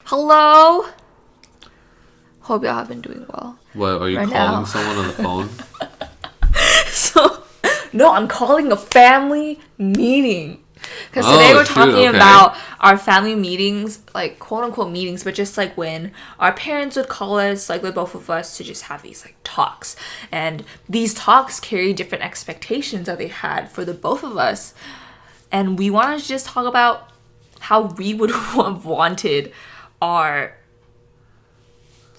Hello? Hope y'all have been doing well. What, are you right calling now. someone on the phone? No, I'm calling a family meeting. Because today we're talking about our family meetings, like quote unquote meetings, but just like when our parents would call us, like with both of us, to just have these like talks. And these talks carry different expectations that they had for the both of us. And we want to just talk about how we would have wanted our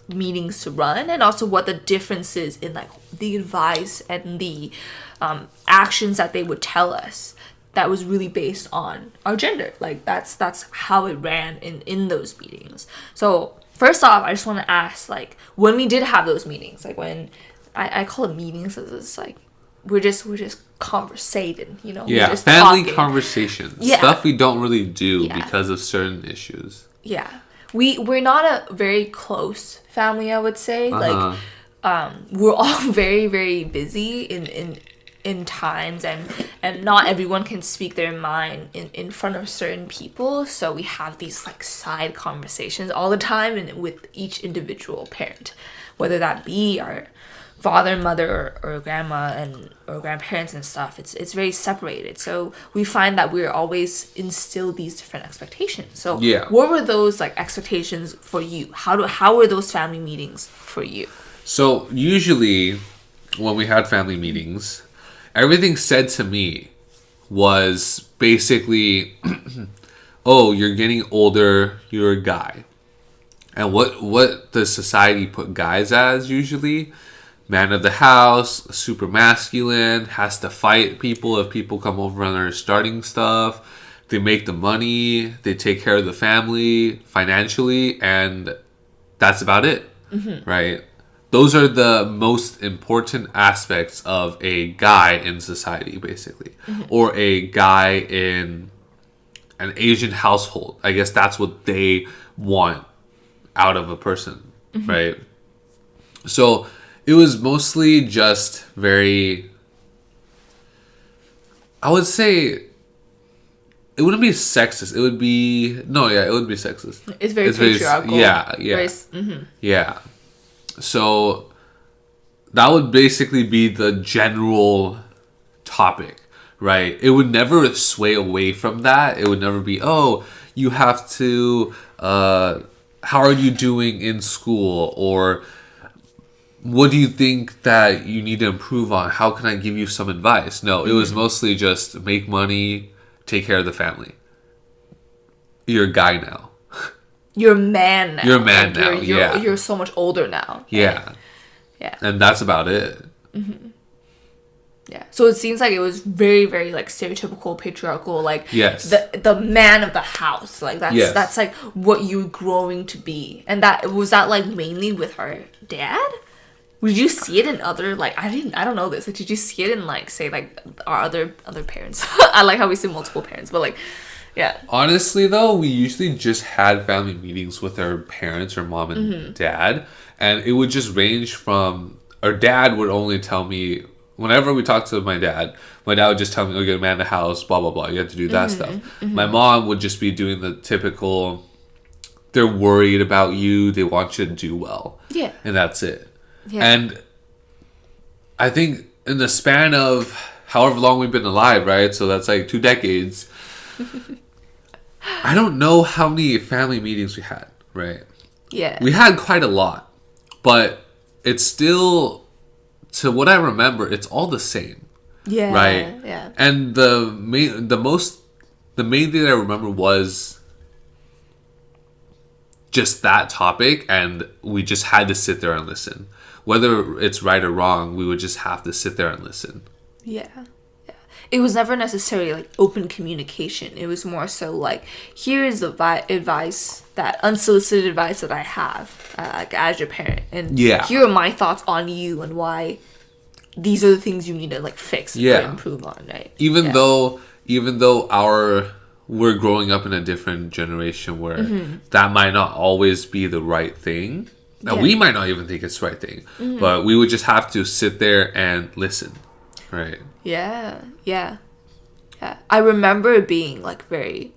meetings to run, and also what the differences in like the advice and the actions that they would tell us that was really based on our gender. Like that's how it ran in those meetings. So first off, I just want to ask, like, when we did have those meetings, like when I call it meetings, it's like we're just conversating, you know? Yeah, just family talking. Conversations. Yeah. Stuff we don't really do because of certain issues. Yeah. We're not a very close family, I would say. Like, we're all very, very busy in times, and not everyone can speak their mind in front of certain people. So we have these like side conversations all the time, and with each individual parent, whether that be our father, mother, or grandma or grandparents and stuff. It's very separated. So we find that we're always instill these different expectations. So what were those like expectations for you? How were those family meetings for you? So usually when we had family meetings, everything said to me was basically, oh, you're getting older, you're a guy. And what does society put guys as usually? Man of the house, super masculine, has to fight people if people come over and are starting stuff. They make the money, they take care of the family financially, and that's about it, right? Those are the most important aspects of a guy in society, basically, or a guy in an Asian household. I guess that's what they want out of a person, right? So it was mostly just very, I would say, it wouldn't be sexist. It would be, it would be sexist. It's very patriarchal. Yeah. So that would basically be the general topic, right? It would never sway away from that. It would never be, oh, you have to, how are you doing in school? Or what do you think that you need to improve on? How can I give you some advice? No, it was mostly just make money, take care of the family. You're a guy now. You're a man now. You're a man now, You're so much older now. Yeah. Yeah. And that's about it. Yeah. So it seems like it was very, very like stereotypical patriarchal, like the man of the house. Like that's like what you're growing to be. And was that like mainly with her dad? Did you see it in other, like, I don't know this. Like, did you see it in, like, say, like, our other parents? I like how we say multiple parents, but, like, yeah. Honestly, though, we usually just had family meetings with our parents, or mom and dad. And it would just range from, our dad would only tell me, whenever we talked to my dad would just tell me, oh, you're a man in the house, blah, blah, blah. You have to do that stuff. My mom would just be doing the typical, they're worried about you. They want you to do well. Yeah. And that's it. Yeah. And I think in the span of however long we've been alive, right? So that's like 2 decades. I don't know how many family meetings we had, right? Yeah. We had quite a lot. But it's still, to what I remember, it's all the same. Yeah. Right? Yeah. And the main thing that I remember was just that topic, and we just had to sit there and listen. Whether it's right or wrong, we would just have to sit there and listen. Yeah. It was never necessarily like open communication. It was more so like, here is the advice, that unsolicited advice that I have, like as your parent, and here are my thoughts on you and why these are the things you need to like fix or improve on, right? Even though we're growing up in a different generation where that might not always be the right thing. And we might not even think it's the right thing. But we would just have to sit there and listen. Right. Yeah. I remember being like very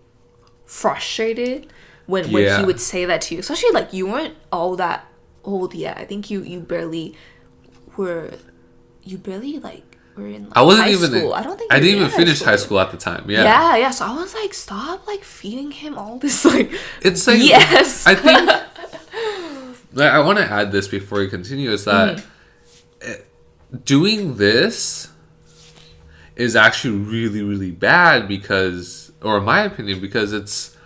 frustrated when he would say that to you, especially like you weren't all that old yet. I think you barely were like were in like, I wasn't high even school. I don't think I didn't in even finish high school at the time. Yeah. So I was like, stop like feeding him all this like it's like yes. I think I want to add this before we continue is that doing this is actually really, really bad because, or in my opinion, because it's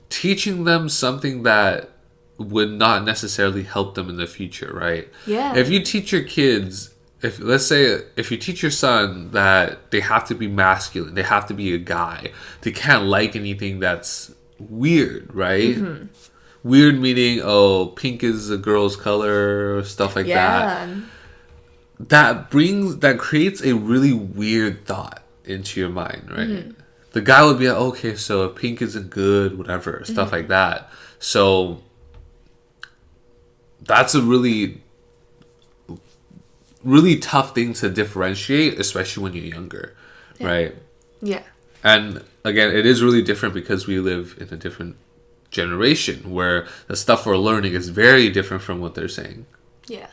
teaching them something that would not necessarily help them in the future, right? Yeah. If you teach your kids, if you teach your son that they have to be masculine, they have to be a guy, they can't like anything that's weird, right? Mm-hmm. Weird meaning, oh, pink is a girl's color, stuff like that. That creates a really weird thought into your mind, right? Mm-hmm. The guy would be like, okay, so if pink isn't good, whatever, stuff like that. So that's a really, really tough thing to differentiate, especially when you're younger, right? Yeah. And again, it is really different because we live in a different generation where the stuff we're learning is very different from what they're saying. Yeah.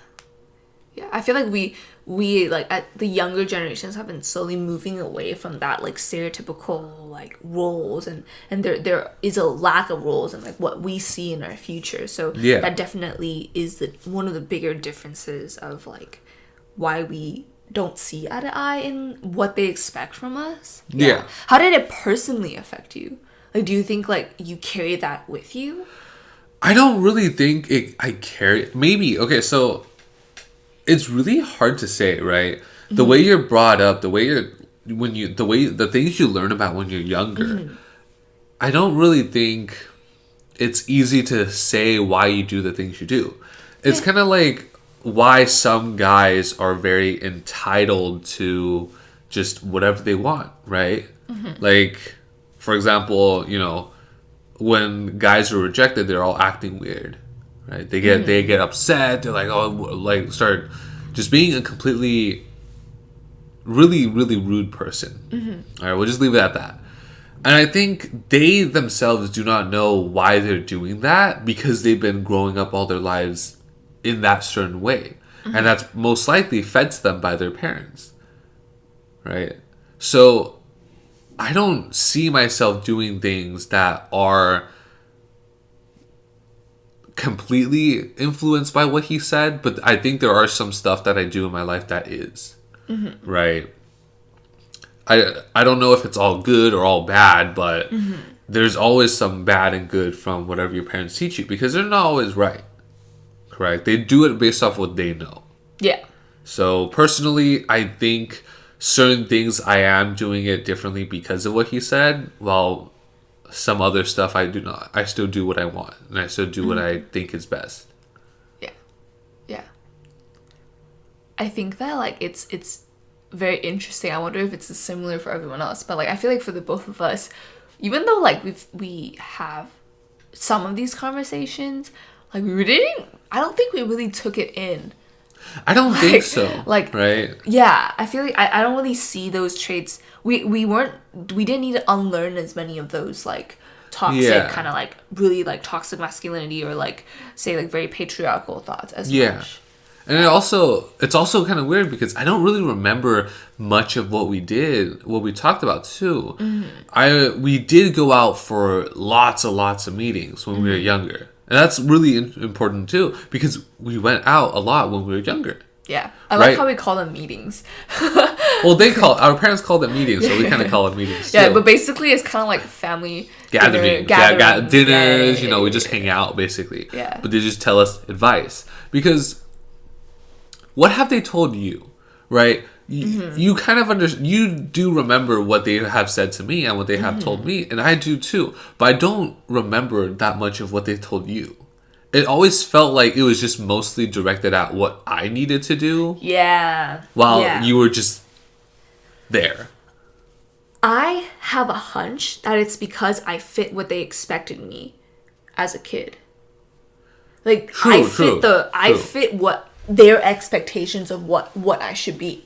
I feel like we like at the younger generations have been slowly moving away from that like stereotypical like roles and there is a lack of roles and like what we see in our future. So that definitely is one of the bigger differences of like why we don't see eye to eye in what they expect from us. Yeah. How did it personally affect you? Like, do you think like you carry that with you? I don't really think I carry maybe. Okay, so it's really hard to say, right? Mm-hmm. The way you're brought up, the things you learn about when you're younger, mm-hmm. I don't really think it's easy to say why you do the things you do. It's kind of like why some guys are very entitled to just whatever they want, right? Mm-hmm. Like, for example, when guys are rejected, they're all acting weird. Right, they get upset. They're like, oh, like start just being a completely, really, really rude person. Mm-hmm. All right, we'll just leave it at that. And I think they themselves do not know why they're doing that because they've been growing up all their lives in that certain way, mm-hmm. and that's most likely fed to them by their parents. Right, so I don't see myself doing things that are completely influenced by what he said, but I think there are some stuff that I do in my life that is. Mm-hmm. Right. I don't know if it's all good or all bad, but mm-hmm. there's always some bad and good from whatever your parents teach you because they're not always right. Correct? They do it based off what they know. Yeah. So personally, I think certain things I am doing it differently because of what he said, while some other stuff I do not. I still do what I want, and I still do mm-hmm. what I think is best. Yeah. I think that like it's very interesting. I wonder if it's similar for everyone else, but like I feel like for the both of us, even though like we have some of these conversations, like I don't think we really took it in. I don't think so. Like, right? Yeah, I feel like I don't really see those traits. We didn't need to unlearn as many of those like toxic kind of like really like toxic masculinity or like say like very patriarchal thoughts as much. And it's also kind of weird because I don't really remember much of what we talked about too. Mm-hmm. We did go out for lots and lots of meetings when mm-hmm. we were younger. And that's really important too because we went out a lot when we were younger. Yeah. I like how we call them meetings. Well, our parents called it meetings, so we kind of call it meetings too. Yeah, but basically it's kind of like family gatherings. Dinners, we just hang out basically. Yeah. But they just tell us advice. Because what have they told you, right? Mm-hmm. You kind of you do remember what they have said to me and what they have mm-hmm. told me, and I do too. But I don't remember that much of what they told you. It always felt like it was just mostly directed at what I needed to do. Yeah. While you were just there. I have a hunch that it's because I fit what they expected me as a kid. Like I fit what their expectations of what I should be.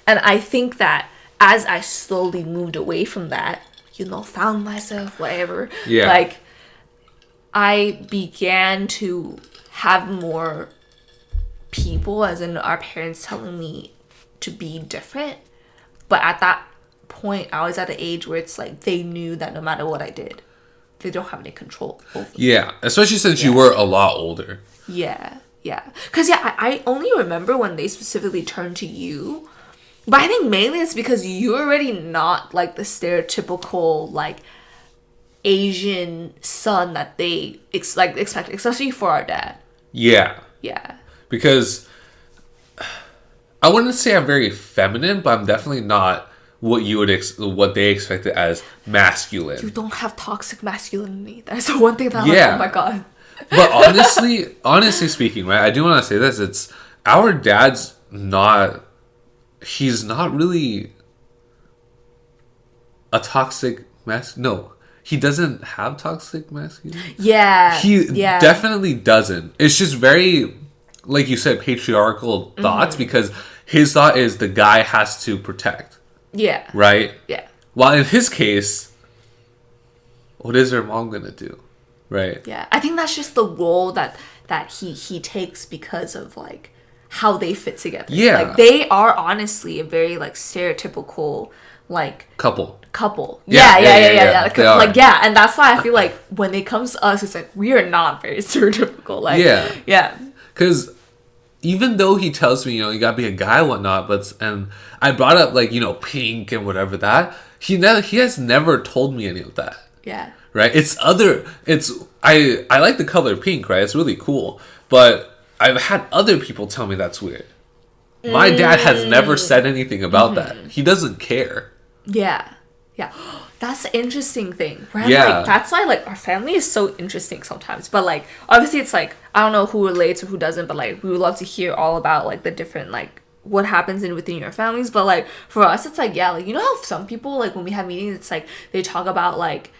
And I think that as I slowly moved away from that, found myself, whatever. Yeah. Like I began to have more people, as in our parents, telling me to be different. But at that point, I was at an age where it's like they knew that no matter what I did, they don't have any control over me. Yeah, especially since you were a lot older. Yeah. Because, I only remember when they specifically turned to you. But I think mainly it's because you're already not, like, the stereotypical, like, Asian son that they expect, especially for our dad. Yeah. Yeah. Because I wouldn't say I'm very feminine, but I'm definitely not what you would what they expected as masculine. You don't have toxic masculinity. That's the one thing that I'm like, oh my god. But honestly speaking, right, I do want to say this. It's our dad's not. He's not really a toxic No, he doesn't have toxic masculinity. Yeah. He definitely doesn't. It's just very, like you said, patriarchal thoughts, because his thought is the guy has to protect. Yeah. Right? Yeah. While in his case, what is her mom going to do? Right? Yeah. I think that's just the role that he takes because of, like, how they fit together. Yeah. Like, they are honestly a very, like, stereotypical, like, couple. Yeah. Like, yeah, and that's why I feel like when it comes to us, it's like we are not very stereotypical. Like, yeah. Because even though he tells me, you gotta be a guy, and whatnot, and I brought up, like, pink and whatever that, he has never told me any of that. Yeah. Right? I like the color pink, right? It's really cool, but I've had other people tell me that's weird. My dad has never said anything about that. He doesn't care. Yeah. That's the interesting thing, right? Yeah. Like, that's why, like, our family is so interesting sometimes. But, like, obviously it's like, I don't know who relates or who doesn't, but, like, we would love to hear all about, like, the different, like, what happens within your families. But, like, for us, it's like, yeah, like, you know how some people, like, when we have meetings, it's like they talk about, like,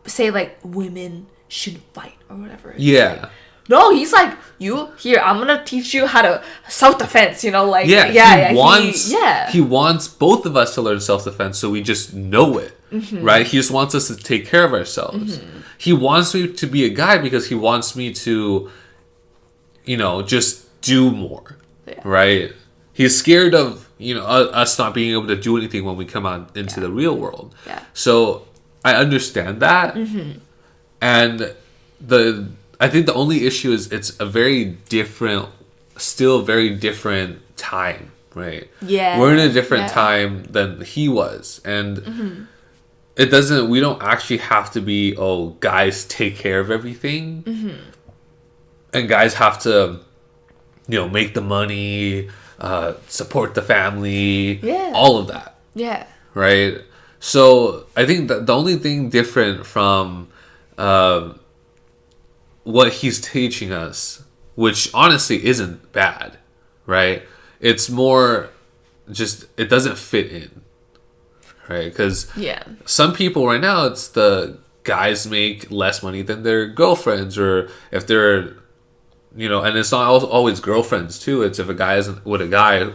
say, like, women should fight or whatever. Yeah. Like, no, he's like, I'm gonna teach you how to self-defense, like, he wants both of us to learn self-defense, so we just know it, right? He just wants us to take care of ourselves. He wants me to be a guy because he wants me to, just do more, right? He's scared of, us not being able to do anything when we come out into the real world. Yeah. So I understand that, and I think the only issue is it's a still very different time, right? Yeah. We're in a different time than he was. And we don't actually have to be, guys take care of everything. And guys have to, make the money, support the family, all of that. Yeah. Right? So I think that the only thing different from what he's teaching us, which honestly isn't bad, right? It's more just, it doesn't fit in, right? Because some people right now, it's the guys make less money than their girlfriends, or if they're, and it's not always girlfriends too. It's if a guy isn't with a guy,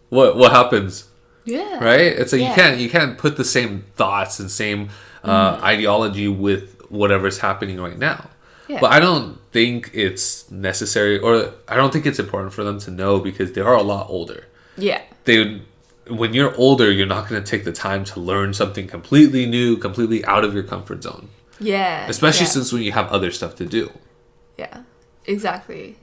what happens? Yeah. Right? It's like you can't put the same thoughts and same ideology with whatever's happening right now. But I don't think it's necessary, or I don't think it's important for them to know, because they are a lot older. When you're older, you're not going to take the time to learn something completely new, completely out of your comfort zone. Especially since when you have other stuff to do. Exactly.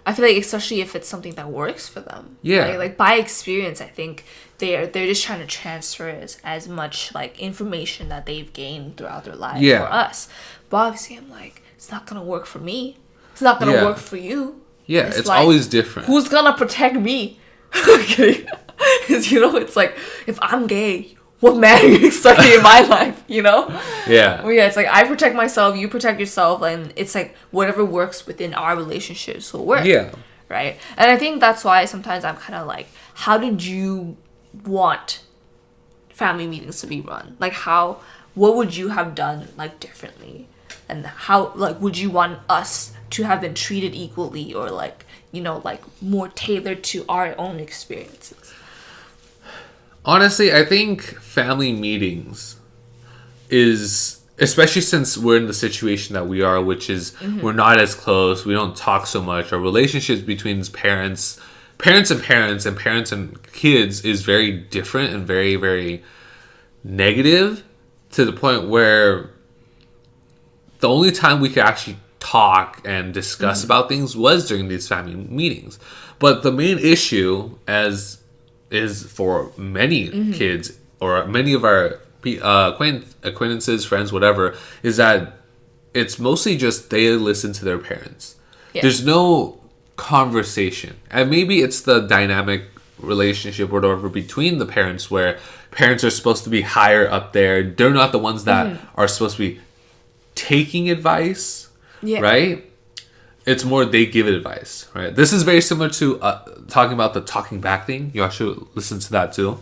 I feel like, especially if it's something that works for them. Right? Like, by experience, I think they're just trying to transfer as much, like, information that they've gained throughout their life for us. But obviously, I'm like, it's not gonna work for me. It's not gonna work for you. It's like, always different. Who's gonna protect me? Because it's like, if I'm gay, what man are you expecting in my life? It's like, I protect myself, you protect yourself, and it's like whatever works within our relationships will work. Right? And I think that's why sometimes I'm kind of like, how did you want family meetings to be run? Like, what would you have done, like, differently? And how, like, would you want us to have been treated equally, or, like, like, more tailored to our own experiences? Honestly, I think family meetings is especially since we're in the situation that we are, which is we're not as close, we don't talk so much. Our relationships between parents and parents and kids is very different and very, very negative, to the point where the only time we could actually talk and discuss about things was during these family meetings. But the main issue, as is for many kids or many of our acquaintances, friends, whatever, is that it's mostly just they listen to their parents. Yeah. There's no conversation. And maybe it's the dynamic relationship or whatever between the parents, where parents are supposed to be higher up there. They're not the ones that are supposed to be taking advice, right? It's more they give advice, right? This is very similar to talking about the talking back thing. You actually listen to that too,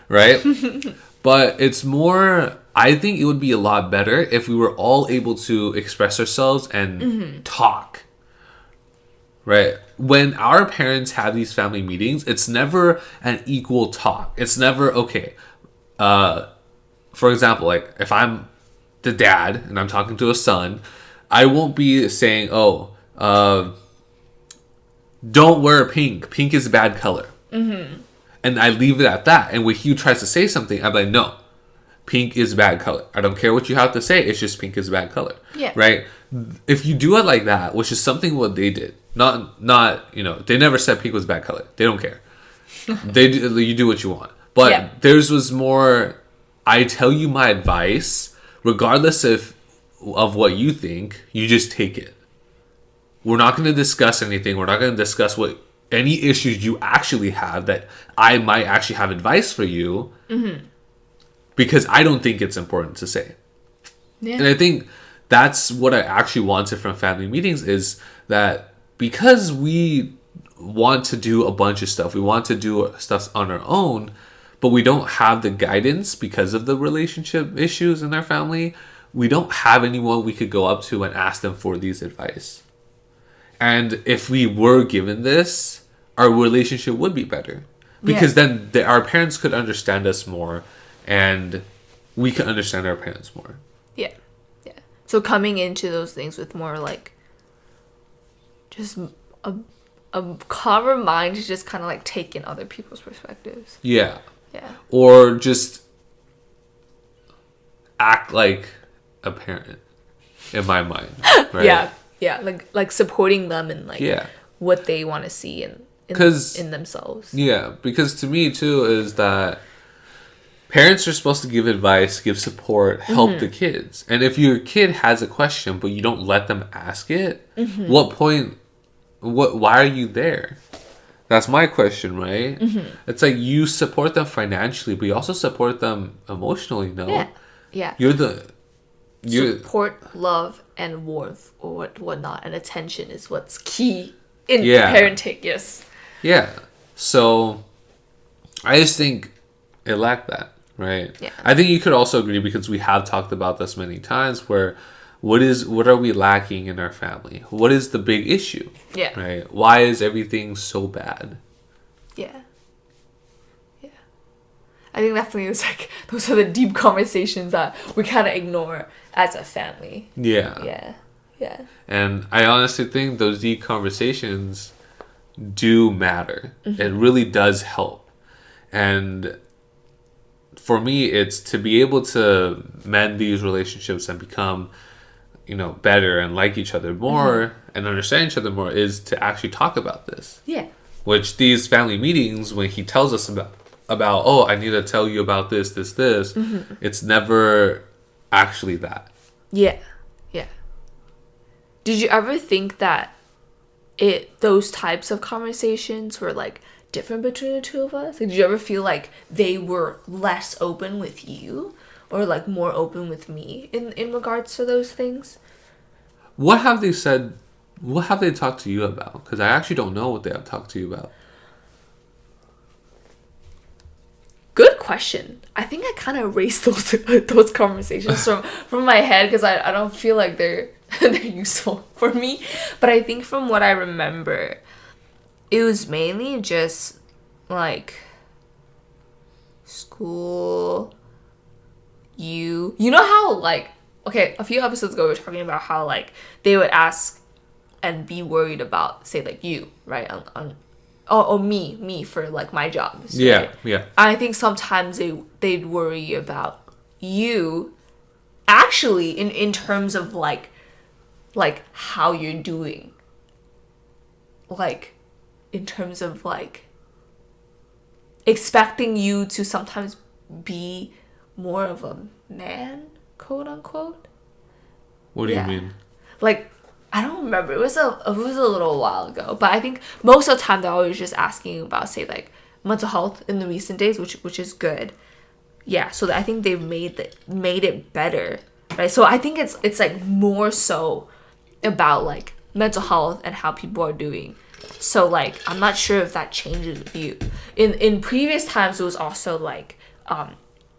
right? But it's more, I think it would be a lot better if we were all able to express ourselves and talk, right? When our parents have these family meetings, it's never an equal talk. It's never, okay, for example, like if I'm the dad and I'm talking to a son, I won't be saying, don't wear pink. Pink is a bad color. And I leave it at that. And when Hugh tries to say something, I'm like, no, pink is a bad color. I don't care what you have to say. It's just pink is a bad color. Yeah. Right? If you do it like that, which is something what they did, not they never said pink was a bad color. They don't care. You do what you want. But theirs was more, I tell you my advice, regardless of what you think, you just take it. We're not going to discuss anything. We're not going to discuss any issues you actually have that I might actually have advice for you, because I don't think it's important to say. Yeah. And I think that's what I actually wanted from family meetings, is that because we want to do a bunch of stuff, we want to do stuff on our own, but we don't have the guidance because of the relationship issues in our family, we don't have anyone we could go up to and ask them for these advice. And if we were given this, our relationship would be better. Because then our parents could understand us more, and we could understand our parents more. Yeah. Yeah. So coming into those things with more like just a calmer mind to just kind of like take in other people's perspectives. Yeah. Yeah. Or just act like a parent in my mind. Right? Yeah. Yeah. Like supporting them and like what they want to see in themselves. Yeah. Because to me too is that parents are supposed to give advice, give support, help the kids. And if your kid has a question but you don't let them ask it, what point, why are you there? That's my question, right? It's like you support them financially, but you also support them emotionally, no? Yeah. Yeah. Support, love, and warmth or whatnot, and attention is what's key in parenting, yes. Yeah. So I just think it lacked that, right? Yeah. I think you could also agree, because we have talked about this many times, where what are we lacking in our family? What is the big issue? Yeah. Right? Why is everything so bad? Yeah. Yeah. I think definitely it's like those are the deep conversations that we kind of ignore as a family. Yeah. Yeah. Yeah. And I honestly think those deep conversations do matter. It really does help. And for me, it's to be able to mend these relationships and become, better and like each other more and understand each other more, is to actually talk about this. Yeah. Which these family meetings, when he tells us about I need to tell you about this, it's never actually that. Yeah. Yeah. Did you ever think that those types of conversations were like different between the two of us? Like, did you ever feel like they were less open with you or like more open with me in regards to those things? What have they said? What have they talked to you about? Because I actually don't know what they have talked to you about. Good question. I think I kind of erased those conversations from my head, because I don't feel like they're useful for me. But I think from what I remember, it was mainly just like school. You know how like okay, a few episodes ago we were talking about how like they would ask and be worried about, say, like you, right, or me for like my jobs, Yeah, right? yeah. I think sometimes they'd worry about you actually in terms of like how you're doing, like in terms of like expecting you to sometimes be more of a man, quote unquote. What do you mean? Like, I don't remember. It was a little while ago, but I think most of the time they're always just asking about, say, like mental health in the recent days, which is good. Yeah, so I think they've made it better, right? So I think it's like more so about like mental health and how people are doing. So like I'm not sure if that changes with you. In previous times it was also like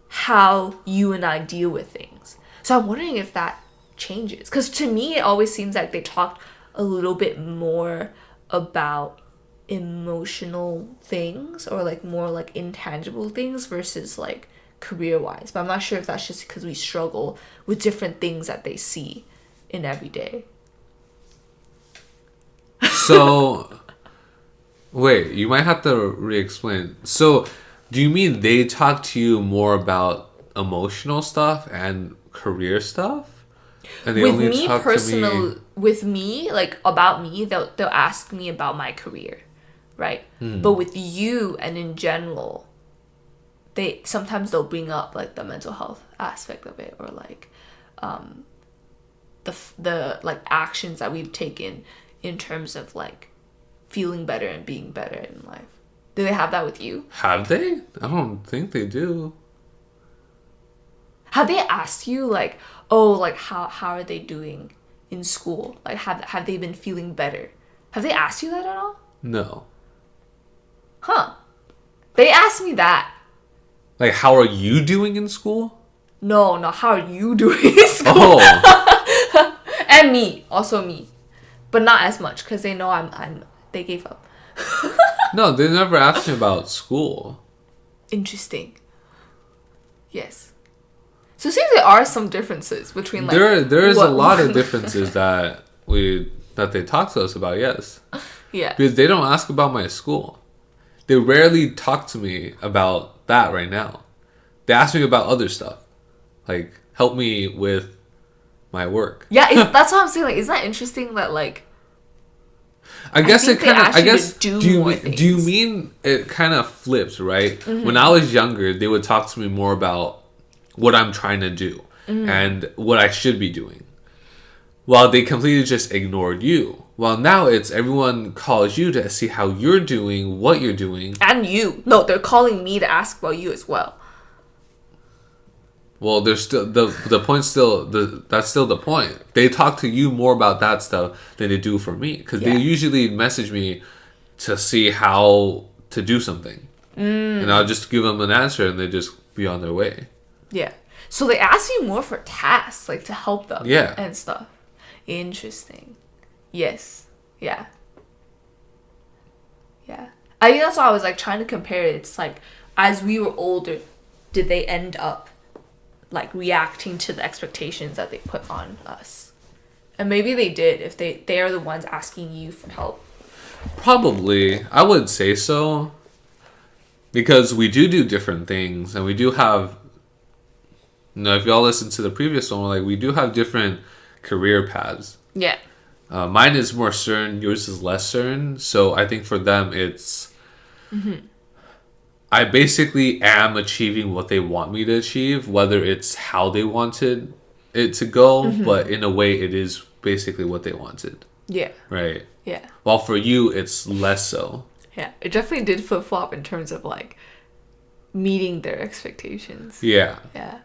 how you and I deal with things. So I'm wondering if that changes, because to me it always seems like they talked a little bit more about emotional things or like more like intangible things versus like career wise. But I'm not sure if that's just because we struggle with different things that they see in every day. So wait, you might have to re-explain. So do you mean they talk to you more about emotional stuff and career stuff? And they With only me talk personal, to me. with me, like about me, they'll ask me about my career, right? But with you and in general, they'll bring up like the mental health aspect of it, or like the like actions that we've taken in terms of like feeling better and being better in life. Do they have that with you? Have they? I don't think they do. Have they asked you like, oh, like how are they doing in school? Like have they been feeling better? Have they asked you that at all? No. Huh. They asked me that. Like, how are you doing in school? No, how are you doing in school? Oh. And me, also me. But not as much because they know they gave up. No, they never asked me about school. Interesting. Yes. So it seems there are some differences between like there is a lot of differences that they talk to us about, yes. Yeah. Because they don't ask about my school. They rarely talk to me about that right now. They ask me about other stuff. Like, help me with my work. Yeah, that's what I'm saying. Like, isn't that interesting that like I guess it kind of. I guess. Do you mean it kind of flipped, right? Mm-hmm. When I was younger, they would talk to me more about what I'm trying to do and what I should be doing, while they completely just ignored you. Well, now it's everyone calls you to see how you're doing, what you're doing, and you. No, they're calling me to ask about you as well. Well, there's still the point. That's still the point. They talk to you more about that stuff than they do for me, because they usually message me to see how to do something, and I'll just give them an answer, and they just be on their way. Yeah. So they ask you more for tasks, like to help them. Yeah. And stuff. Interesting. Yes. Yeah. Yeah. I think that's why I was like trying to compare it. It's like as we were older, did they end up like reacting to the expectations that they put on us? And maybe they did if they are the ones asking you for help. Probably. I would say so. Because we do different things, and we do have, if y'all listen to the previous one, like we do have different career paths. Yeah. Mine is more certain, yours is less certain. So I think for them it's, I basically am achieving what they want me to achieve, whether it's how they wanted it to go, but in a way it is basically what they wanted. Yeah. Right? Yeah. While for you, it's less so. Yeah. It definitely did flip-flop in terms of like meeting their expectations. Yeah. Yeah.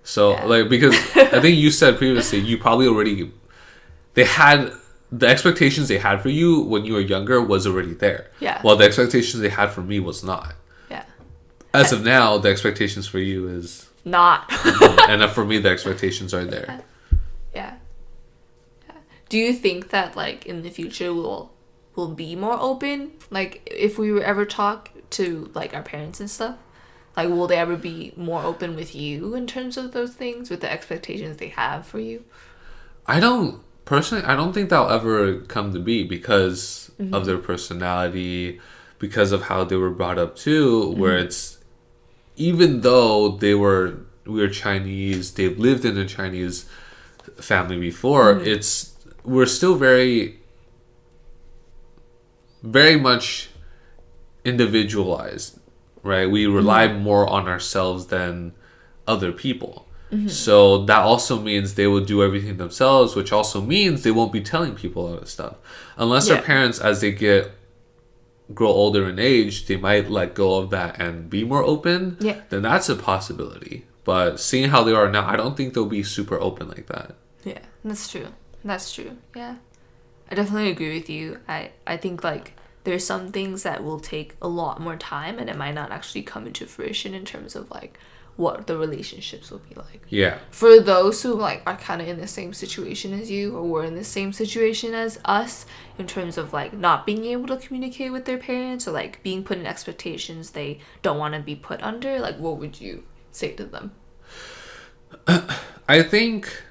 So, like, because I think you said previously, you probably already, the expectations they had for you when you were younger was already there. Yeah. While the expectations they had for me was not. Yeah. As of now, the expectations for you is not. and for me, the expectations are there. Yeah. Do you think that like in the future we'll be more open? Like if we ever talk to like our parents and stuff? Like, will they ever be more open with you in terms of those things, with the expectations they have for you? I don't think that'll ever come to be because of their personality, because of how they were brought up too, where it's, even though we were Chinese, they've lived in a Chinese family before, we're still very, very much individualized, right? We rely more on ourselves than other people. So that also means they will do everything themselves, which also means they won't be telling people all this stuff. Unless their parents, as they grow older in age, they might let go of that and be more open. Yeah. Then that's a possibility. But seeing how they are now, I don't think they'll be super open like that. Yeah, that's true. That's true. Yeah. I definitely agree with you. I think like there's some things that will take a lot more time and it might not actually come into fruition in terms of like what the relationships will be like. Yeah. For those who like are kind of in the same situation as you or were in the same situation as us in terms of like not being able to communicate with their parents or like being put in expectations they don't want to be put under, like what would you say to them? I think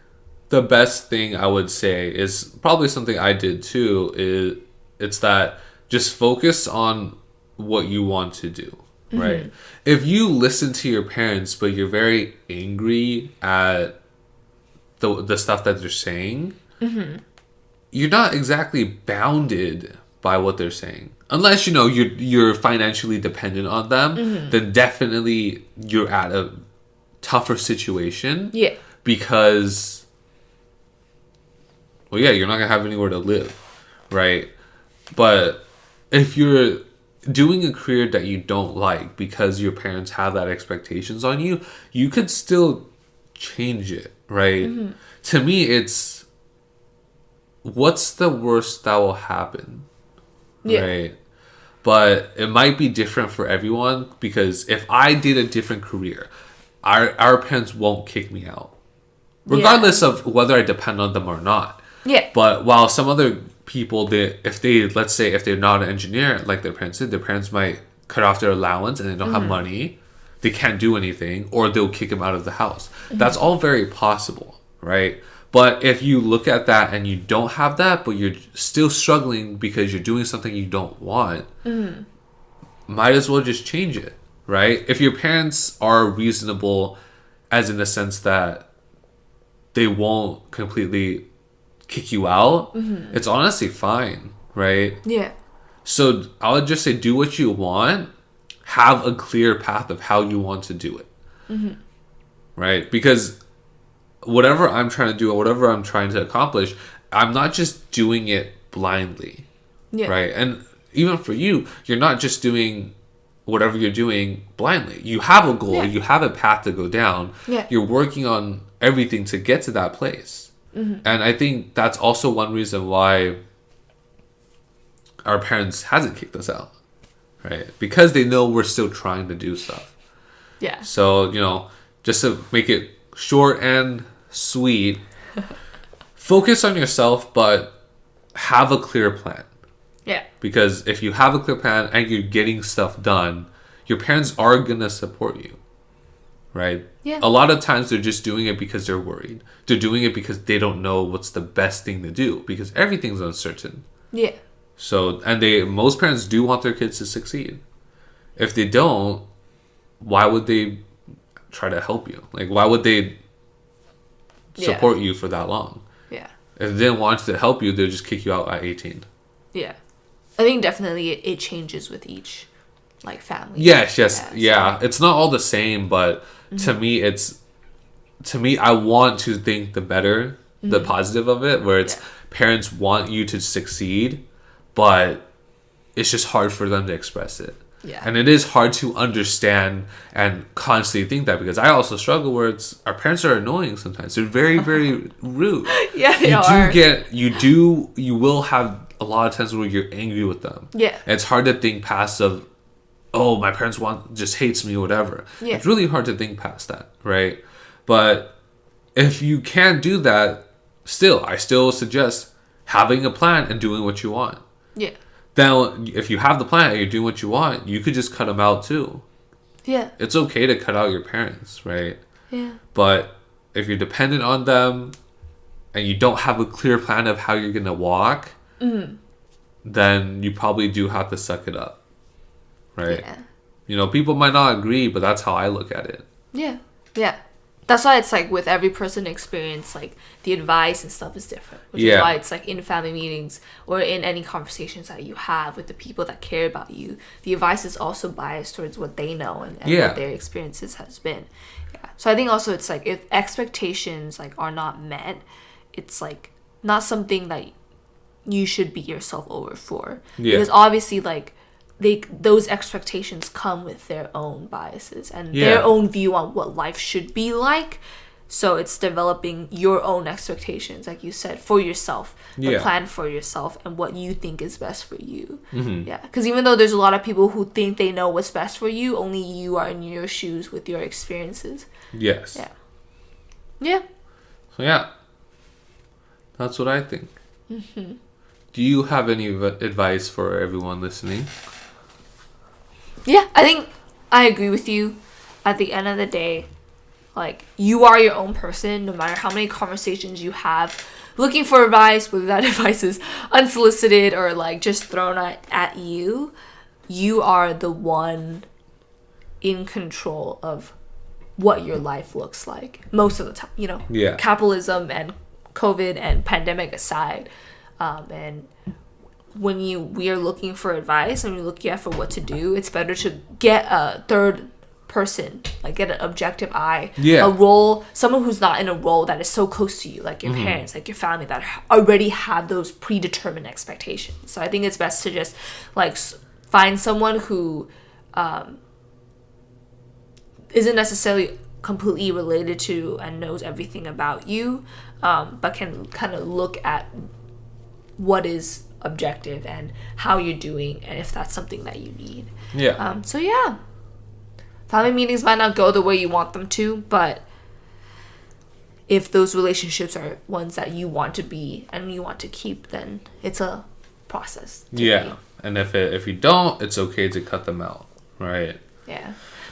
the best thing I would say is probably something I did too, it's that just focus on what you want to do. Right. If you listen to your parents, but you're very angry at the stuff that they're saying, you're not exactly bounded by what they're saying. Unless, you're financially dependent on them, then definitely you're at a tougher situation. Yeah. Because, well, yeah, you're not going to have anywhere to live. Right. But if you're doing a career that you don't like because your parents have that expectations on you, you could still change it, right? To me, it's what's the worst that will happen, right? But it might be different for everyone because if I did a different career, our parents won't kick me out, regardless of whether I depend on them or not. Yeah. But while some other people, if they're not an engineer like their parents did, their parents might cut off their allowance and they don't have money, they can't do anything, or they'll kick them out of the house. That's all very possible, right? But if you look at that and you don't have that, but you're still struggling because you're doing something you don't want, might as well just change it, right? If your parents are reasonable, as in the sense that they won't completely kick you out, it's honestly fine, right? Yeah. So I would just say do what you want, have a clear path of how you want to do it, right? Because whatever I'm trying to do or whatever I'm trying to accomplish, I'm not just doing it blindly, right? And even for you, you're not just doing whatever you're doing blindly. You have a goal, you have a path to go down, you're working on everything to get to that place. And I think that's also one reason why our parents hasn't kicked us out, right? Because they know we're still trying to do stuff. Yeah. So, just to make it short and sweet, focus on yourself, but have a clear plan. Yeah. Because if you have a clear plan and you're getting stuff done, your parents are going to support you. Right? Yeah. A lot of times they're just doing it because they're worried. They're doing it because they don't know what's the best thing to do because everything's uncertain. Yeah. So, and most parents do want their kids to succeed. If they don't, why would they try to help you? Like, why would they support you for that long? Yeah. If they didn't want to help you, they'll just kick you out at 18. Yeah. I think definitely it changes with each like family. Yes. Yeah. It's not all the same, but to me, I want to think the positive of it, where it's parents want you to succeed, but it's just hard for them to express it. Yeah. And it is hard to understand and constantly think that, because I also struggle where our parents are annoying sometimes. They're very, very rude. Yeah, they are. You will have a lot of times where you're angry with them. Yeah. And it's hard to think past of, oh, my parents just hates me or whatever. Yeah. It's really hard to think past that, right? But if you can't do that, I still suggest having a plan and doing what you want. Yeah. Then if you have the plan and you're doing what you want, you could just cut them out too. Yeah. It's okay to cut out your parents, right? Yeah. But if you're dependent on them and you don't have a clear plan of how you're going to walk, then you probably do have to suck it up, right? Yeah. You know, people might not agree, but that's how I look at it. Yeah. Yeah. That's why it's like with every person experience, like the advice and stuff is different. Which is why it's like in family meetings or in any conversations that you have with the people that care about you, the advice is also biased towards what they know and what their experiences has been. Yeah. So I think also it's like if expectations like are not met, it's like not something that you should beat yourself over for. Yeah. Because obviously like those expectations come with their own biases and their own view on what life should be like. So it's developing your own expectations, like you said, for yourself, the plan for yourself and what you think is best for you. Yeah, because even though there's a lot of people who think they know what's best for you, only you are in your shoes with your experiences. Yes. Yeah. So yeah, that's what I think. Do you have any advice for everyone listening? Yeah, I think I agree with you. At the end of the day, like, you are your own person, no matter how many conversations you have looking for advice, whether that advice is unsolicited or like just thrown at you. You are the one in control of what your life looks like most of the time, you know. Capitalism and COVID and pandemic aside, and when we are looking for advice and we're looking for what to do, it's better to get a third person, like get an objective eye, a role, someone who's not in a role that is so close to you, like your parents, like your family, that already have those predetermined expectations. So I think it's best to just like find someone who isn't necessarily completely related to and knows everything about you, but can kind of look at what is objective and how you're doing and if that's something that you need. So yeah, family meetings might not go the way you want them to, but if those relationships are ones that you want to be and you want to keep, then it's a process. And if you don't, it's okay to cut them out, right?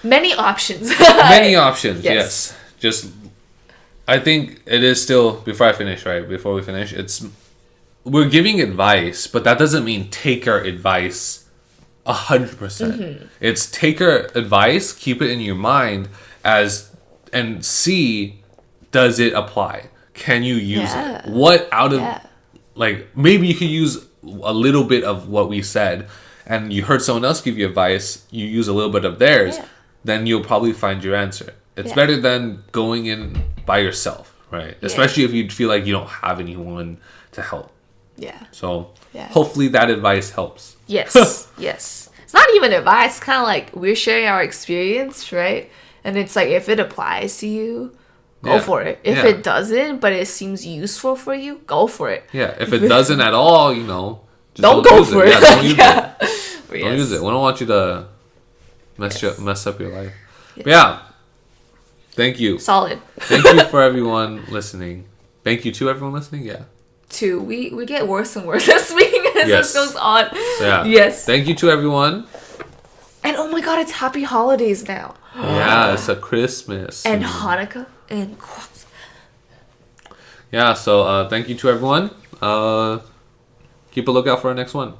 Many options. Yes. Just I think it is still, before we finish, we're giving advice, but that doesn't mean take our advice 100%. It's take our advice, keep it in your mind and see, does it apply? Can you use it? What out of like, maybe you could use a little bit of what we said, and you heard someone else give you advice, you use a little bit of theirs, then you'll probably find your answer. It's better than going in by yourself, right? Especially if you feel like you don't have anyone to help. So hopefully that advice helps. Yes. It's not even advice. It's kind of like we're sharing our experience, right? And it's like if it applies to you, go for it. If it doesn't, but it seems useful for you, go for it. If it doesn't at all, you know, just don't go for it. Don't use it. Don't use it. We don't want you to mess up your life. But thank you. Solid. Thank you for everyone listening. Thank you to everyone listening. We get worse and worse this week as this goes on. Thank you to everyone. And oh my god, it's happy holidays now. It's a Christmas and Hanukkah and Kwanzaa. So thank you to everyone. Keep a lookout for our next one.